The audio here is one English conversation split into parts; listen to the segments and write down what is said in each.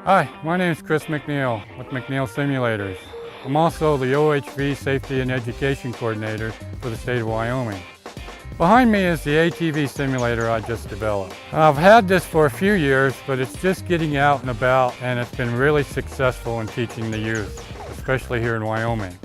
Hi, my name is Chris McNeil with McNeil Simulators. I'm also the OHV Safety and Education Coordinator for the state of Wyoming. Behind me is the ATV simulator I just developed. I've had this for a few years, but it's just getting out and about, and it's been really successful in teaching the youth, especially here in Wyoming.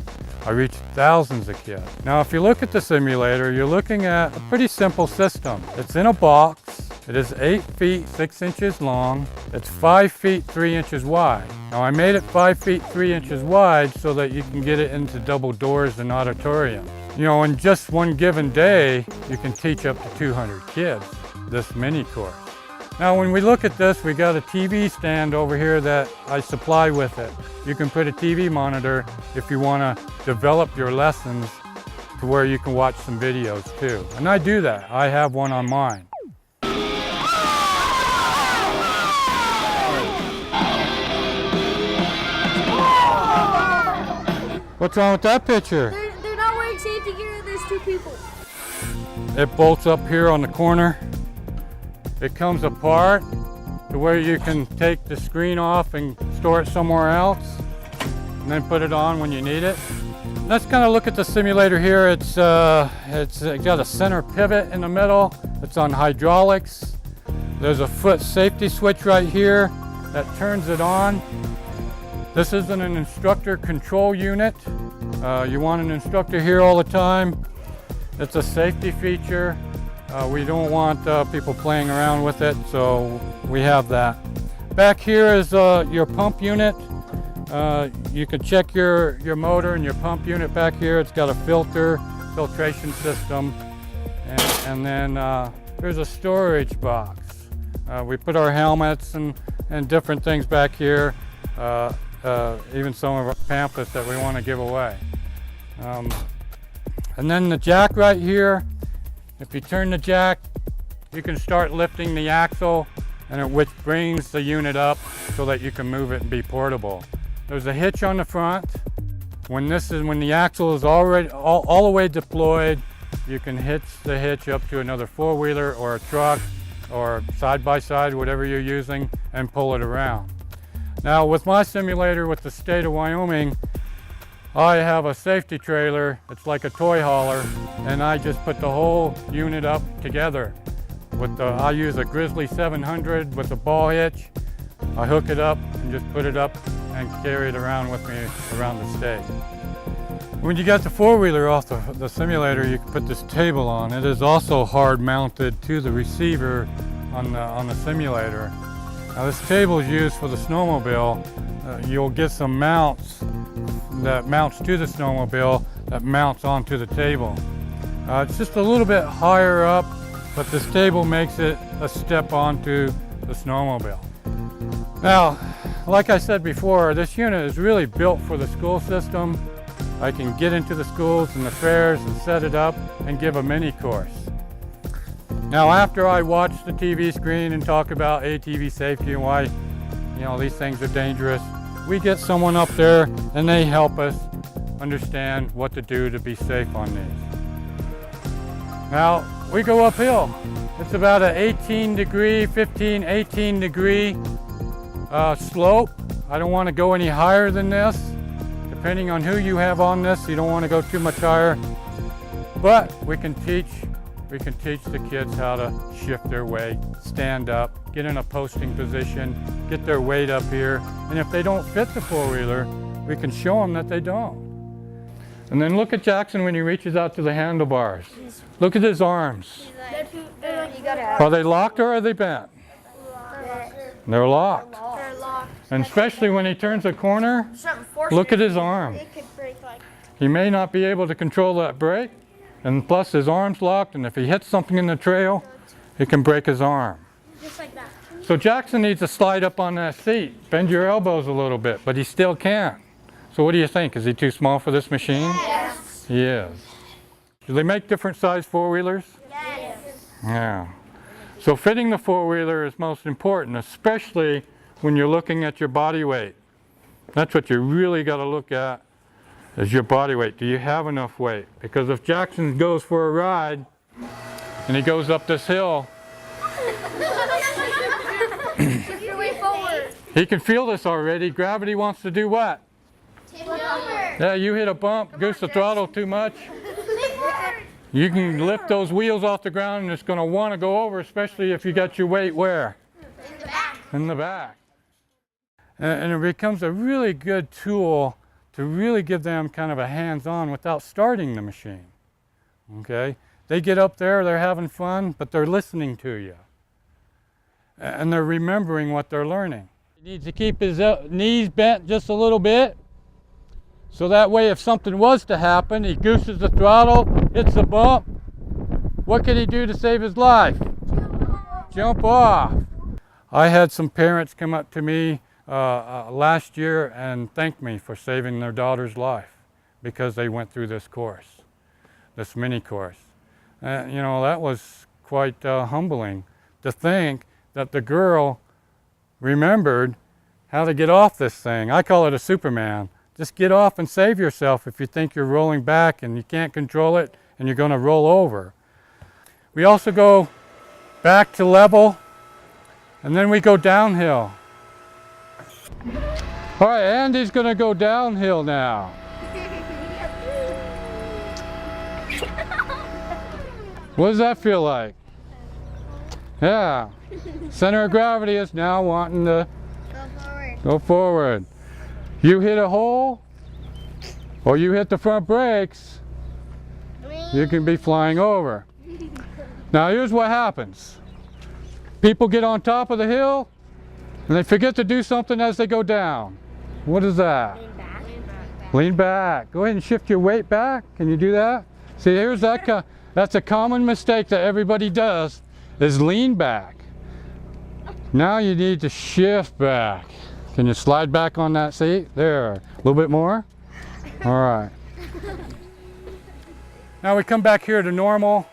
I reached thousands of kids. Now, if you look at the simulator, you're looking at a pretty simple system. It's in a box. It is 8 feet 6 inches long. It's 5 feet 3 inches wide. Now I made it 5 feet 3 inches wide so that you can get it into double doors and auditoriums. You know, in just one given day, you can teach up to 200 kids this mini course. Now when we look at this, we got a TV stand over here that I supply with it. You can put a TV monitor if you want to develop your lessons to where you can watch some videos too. And I do that. I have one on mine. What's wrong with that picture? They're not wearing safety gear. There's two people. It bolts up here on the corner. It comes apart to where you can take the screen off and store it somewhere else and then put it on when you need it. Let's kind of look at the simulator here. It's got a center pivot in the middle. It's on hydraulics. There's a foot safety switch right here that turns it on. This isn't an instructor control unit. You want an instructor here all the time. It's a safety feature. We don't want people playing around with it, so we have that. Back here is your pump unit. You can check your motor and your pump unit back here. It's got a filtration system. And then there's a storage box. We put our helmets and different things back here. Even some of our pamphlets that we want to give away. And then the jack right here, if you turn the jack, you can start lifting the axle, which brings the unit up so that you can move it and be portable. There's a hitch on the front. When the axle is already all the way deployed, you can hitch the hitch up to another four-wheeler or a truck or side-by-side, whatever you're using, and pull it around. Now with my simulator with the state of Wyoming, I have a safety trailer. It's like a toy hauler, and I just put the whole unit up together. I use a Grizzly 700 with a ball hitch. I hook it up and just put it up and carry it around with me around the state. When you get the four-wheeler off the simulator, you can put this table on. It is also hard mounted to the receiver on the simulator. Now this table is used for the snowmobile. You'll get some mounts that mounts to the snowmobile that mounts onto the table. It's just a little bit higher up, but this table makes it a step onto the snowmobile. Now, like I said before, this unit is really built for the school system. I can get into the schools and the fairs and set it up and give a mini course. Now, after I watch the TV screen and talk about ATV safety and why, these things are dangerous, we get someone up there and they help us understand what to do to be safe on these. Now, we go uphill. It's about an 18 degree slope. I don't want to go any higher than this. Depending on who you have on this, you don't want to go too much higher. But we can teach the kids how to shift their weight, stand up, get in a posting position, get their weight up here. And if they don't fit the four-wheeler, we can show them that they don't. And then look at Jackson when he reaches out to the handlebars. Look at his arms. Are they locked or are they bent? They're locked. And especially when he turns a corner, look at his arm. He may not be able to control that brake. And plus his arm's locked, and if he hits something in the trail, it can break his arm. Just like that. So Jackson needs to slide up on that seat. Bend your elbows a little bit, but he still can't. So what do you think? Is he too small for this machine? Yes. He is. Do they make different size four-wheelers? Yes. Yeah. So fitting the four-wheeler is most important, especially when you're looking at your body weight. That's what you really got to look at. Is your body weight. Do you have enough weight? Because if Jackson goes for a ride and he goes up this hill, He can feel this already. Gravity wants to do what? Tip over. Yeah, you hit a bump, goose the throttle too much. You can lift those wheels off the ground and it's going to want to go over, especially if you got your weight where? In the back. In the back. And it becomes a really good tool to really give them kind of a hands-on without starting the machine. Okay? They get up there, they're having fun, but they're listening to you. And they're remembering what they're learning. He needs to keep his knees bent just a little bit. So that way if something was to happen, he gooses the throttle, hits the bump. What can he do to save his life? Jump off. I had some parents come up to me last year and thank me for saving their daughter's life because they went through this course, this mini course. You know, that was quite humbling to think that the girl remembered how to get off this thing. I call it a Superman. Just get off and save yourself if you think you're rolling back and you can't control it and you're going to roll over. We also go back to level and then we go downhill. All right, Andy's going to go downhill now. What does that feel like? Yeah. Center of gravity is now wanting to go forward. You hit a hole or you hit the front brakes, you can be flying over. Now here's what happens. People get on top of the hill and they forget to do something as they go down. What is that? Lean back. Lean back. Go ahead and shift your weight back. Can you do that? See, here's that. That's a common mistake that everybody does, is lean back. Now you need to shift back. Can you slide back on that seat? There. A little bit more? All right. Now we come back here to normal,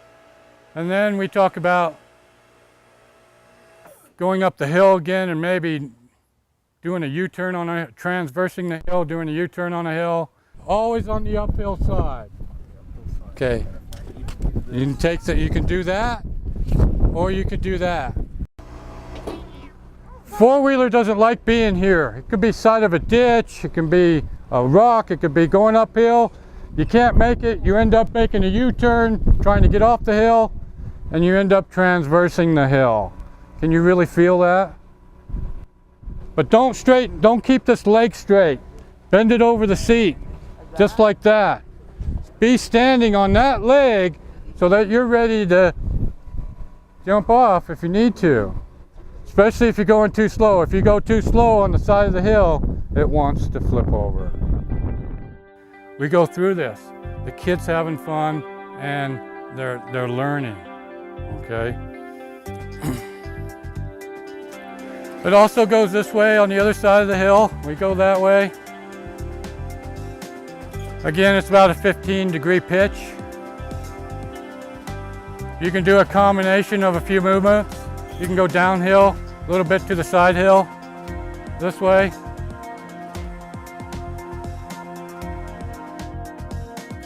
and then we talk about going up the hill again and maybe doing a U-turn on a, transversing the hill, doing a U-turn on a hill, always on the uphill side. Okay. You can take that, you can do that, or you could do that. Four-wheeler doesn't like being here. It could be side of a ditch, it can be a rock, it could be going uphill. You can't make it, you end up making a U-turn, trying to get off the hill, and you end up transversing the hill. Can you really feel that? But don't keep this leg straight. Bend it over the seat, just like that. Be standing on that leg so that you're ready to jump off if you need to. Especially if you're going too slow. If you go too slow on the side of the hill, it wants to flip over. We go through this. The kid's having fun and they're learning, okay? It also goes this way on the other side of the hill. We go that way. Again, it's about a 15-degree pitch. You can do a combination of a few movements. You can go downhill, a little bit to the side hill, this way.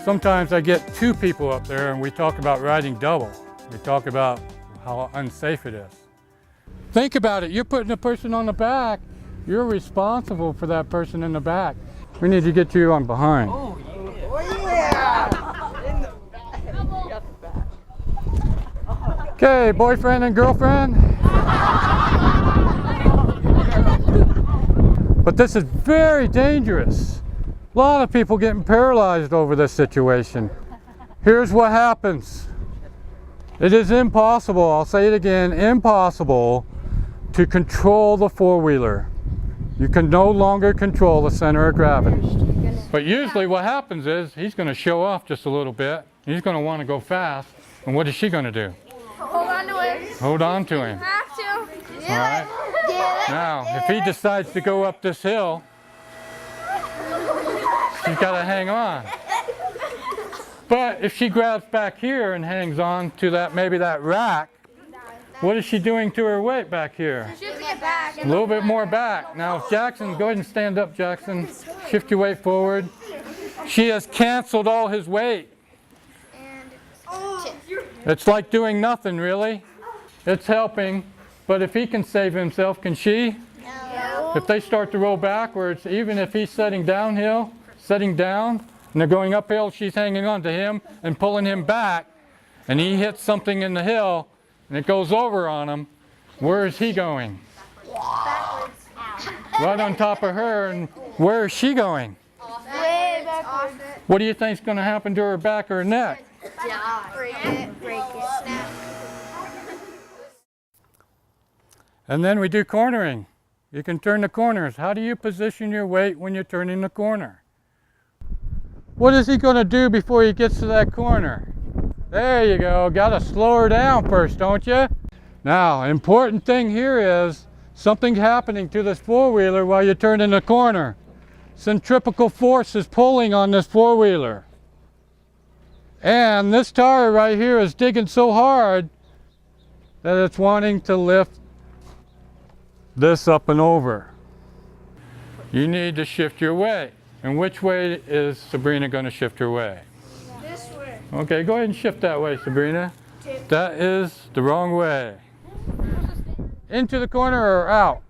Sometimes I get two people up there and we talk about riding double. We talk about how unsafe it is. Think about it, you're putting a person on the back, you're responsible for that person in the back. We need to get you on behind. Oh yeah! In the back. You got the back. Okay, boyfriend and girlfriend. But this is very dangerous. A lot of people getting paralyzed over this situation. Here's what happens. It is impossible, I'll say it again, impossible to control the four-wheeler. You can no longer control the center of gravity. But usually what happens is he's going to show off just a little bit. He's going to want to go fast. And what is she going to do? Hold on to him. Hold on to him. Have to. All right. Now, if he decides to go up this hill, she's got to hang on. But if she grabs back here and hangs on to that, maybe that rack, what is she doing to her weight back here? Shifting it back. A little bit more back. Now, if Jackson, go ahead and stand up, Jackson. Shift your weight forward. She has canceled all his weight. It's like doing nothing, really. It's helping, but if he can save himself, can she? No. If they start to roll backwards, even if he's setting down, and they're going uphill, she's hanging on to him and pulling him back, and he hits something in the hill, and it goes over on him, where is he going? Backwards. Right on top of her, and where is she going? Way backwards. What do you think's going to happen to her back or her neck? Break it. Break it. Snap. And then we do cornering. You can turn the corners. How do you position your weight when you're turning the corner? What is he going to do before he gets to that corner? There you go. Got to slow her down first, don't you? Now, important thing here is something happening to this four-wheeler while you're turning the corner. Centripetal force is pulling on this four-wheeler. And this tire right here is digging so hard that it's wanting to lift this up and over. You need to shift your weight. And which way is Sabrina going to shift her way? This way. Okay, go ahead and shift that way, Sabrina. That is the wrong way. Into the corner or out?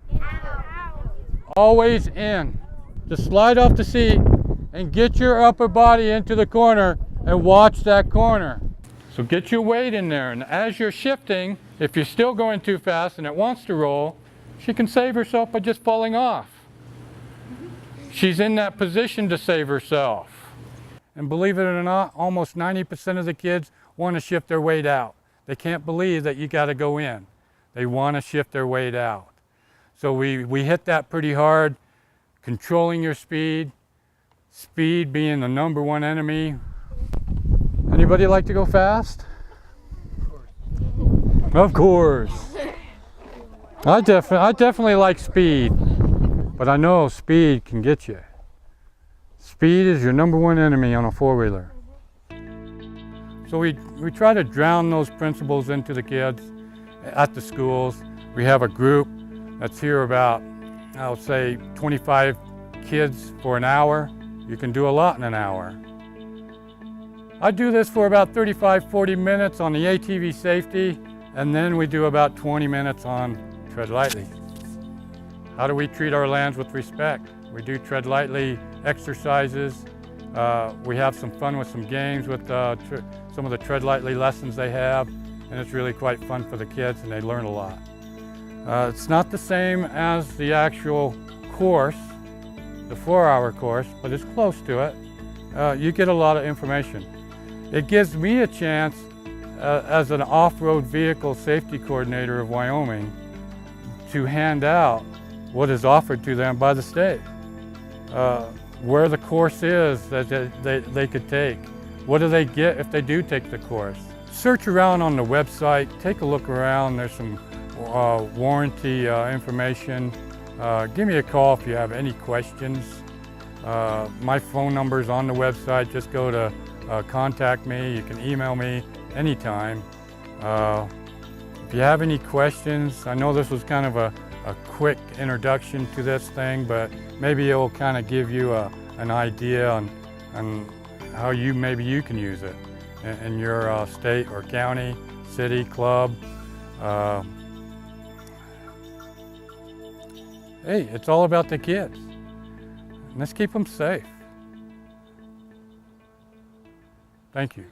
Always in. Just slide off the seat and get your upper body into the corner and watch that corner. So get your weight in there, and as you're shifting, if you're still going too fast and it wants to roll, she can save herself by just falling off. She's in that position to save herself. And believe it or not, almost 90% of the kids want to shift their weight out. They can't believe that you got to go in. They want to shift their weight out. So we hit that pretty hard, controlling your speed, speed being the number one enemy. Anybody like to go fast? Of course. I definitely like speed, but I know speed can get you. Speed is your number one enemy on a four-wheeler. So we try to drown those principles into the kids at the schools. We have a group that's here about, I would say, 25 kids for an hour. You can do a lot in an hour. I do this for about 35-40 minutes on the ATV safety, and then we do about 20 minutes on tread lightly. How do we treat our lands with respect? We do tread lightly exercises. We have some fun with some games with some of the tread lightly lessons they have, and it's really quite fun for the kids, and they learn a lot. It's not the same as the actual course, the 4-hour course, but it's close to it. You get a lot of information. It gives me a chance as an off-road vehicle safety coordinator of Wyoming to hand out what is offered to them by the state. Where the course is that they could take. What do they get if they do take the course? Search around on the website, take a look around. There's some warranty information. Give me a call if you have any questions. My phone number is on the website. Just go to contact me. You can email me anytime. If you have any questions, I know this was kind of a quick introduction to this thing, but maybe it will kind of give you an idea on how maybe you can use it in your state or county, city, club. Hey, it's all about the kids. Let's keep them safe. Thank you.